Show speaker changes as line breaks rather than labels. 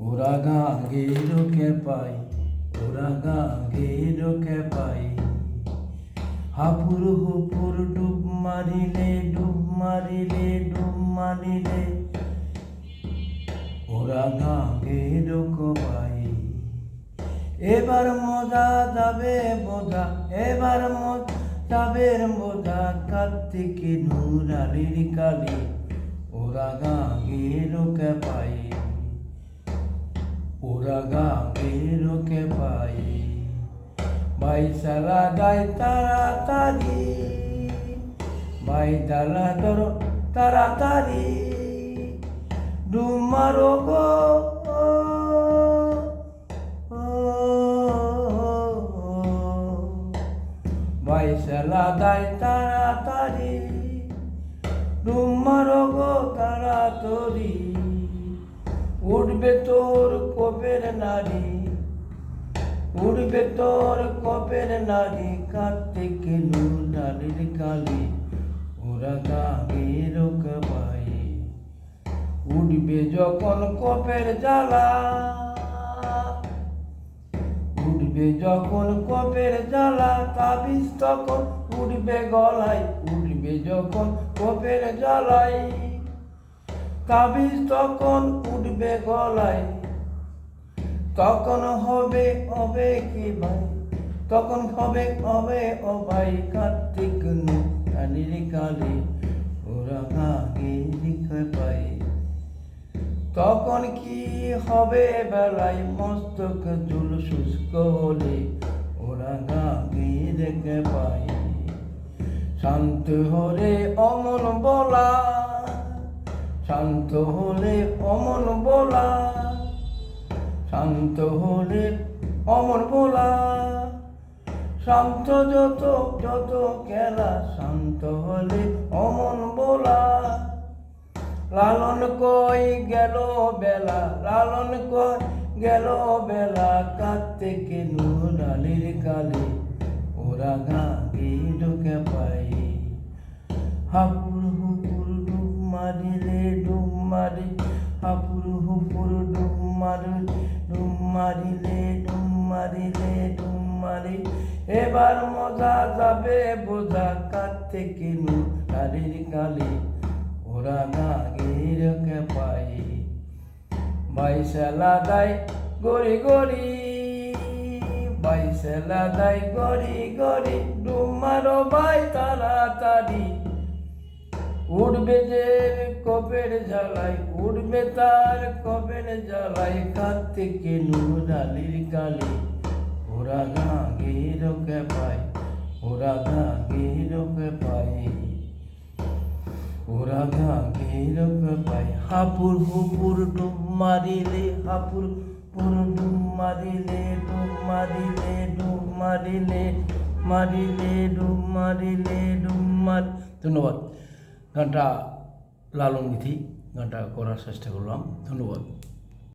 ওরা গাঙ্গেরকে পাই, ওরা গাঙ্গেরকে পাই। হাপুর হুপুর ডুব মারিলে, ডুব মারিলে, ডুব মারিলে, ওরা গাঙ্গেরকে পাই। এবার মজা যাবে বোঝা, এবার যাবে বোঝা, কার্তিকে নুরালির কালি, ওরা গাঙ্গেরকে পাই, ওরা গাঙ্গেরকে পাই। বাইশালা যায় তাড়াতাড়ি, বাই ডালা ধরো তাড়াতাড়ি, ডুব মারো গো বাইশালা যায় তাড়াতাড়ি, ডুব মারো গো তাড়াতাড়ি। উঠবে তোর কবের নারী, উঠবে তোর কবের নারী, কার্তিকে নুরালির কালি, ওরা গাঙ্গেরকে পাই। উঠবে যখন কবের জ্বালা, উঠবে যখন কবের জ্বালা, তাবিজ তখন উঠবে গলায়, উঠবে যখন কবের জ্বালায়, তাবিজ তখন উঠবে গলায়। তখন হবে হবে কি ভাই, তখন হবে হবে ও ভাই, কার্তিক নুরালির কালি, ওরা গাঙ্গেরকে পাই। তখন কি হবে বেলায়, মস্তক চুল শুষ্ক হলে, ওরা গাঙ্গেরকে পাই। শান্ত হলে অমন বলা, শান্ত হলে অমন বলা, শান্ত হলে অমর বলা, শান্ত যত যত খেলা, শান্ত হলে অমন বলা। লালন কই গেল বেলা, লালন কই গেল বেলা, কার্তিকে নুরালির কালি, ওরা গাঙ্গেরকে পাই। হাপুর হুপুর ডুব মারিলে, ডুব মারি, হাপুর হুপুর ডুব মারিলে, ডুব মারিলে, ডুব মারিলে, ডুব মারি। এবার মজা যাবে বোঝা, কার্তিকে নুরালির কালি, ওরা গাঙ্গেরকে পাই। বাইশালা দায় গড়ি গড়ি, বাইশালা দায় গড়ি গড়ি, ডুব মারো ভাই তাড়াতাড়ি। উঠবে যে কবের জ্বালায়, উঠবে তার কবের জ্বালায়, কার্তিকে নুরালির কালি, ওরা গাঙ্গেরকে পাই, ওরা গাঙ্গেরকে পাই, ওরা গাঙ্গেরকে পাই। হাপুর হুপুর ডুব মারিলে, হাপুর হুপুর ডুব মারিলে, ডুব মারিলে, ডুব মারিলে, মারিলে, ডুব মারিলে, ডুব মার। ধন্যবাদ। গানটা লালন গীতি, গানটা করার চেষ্টা করলাম। ধন্যবাদ।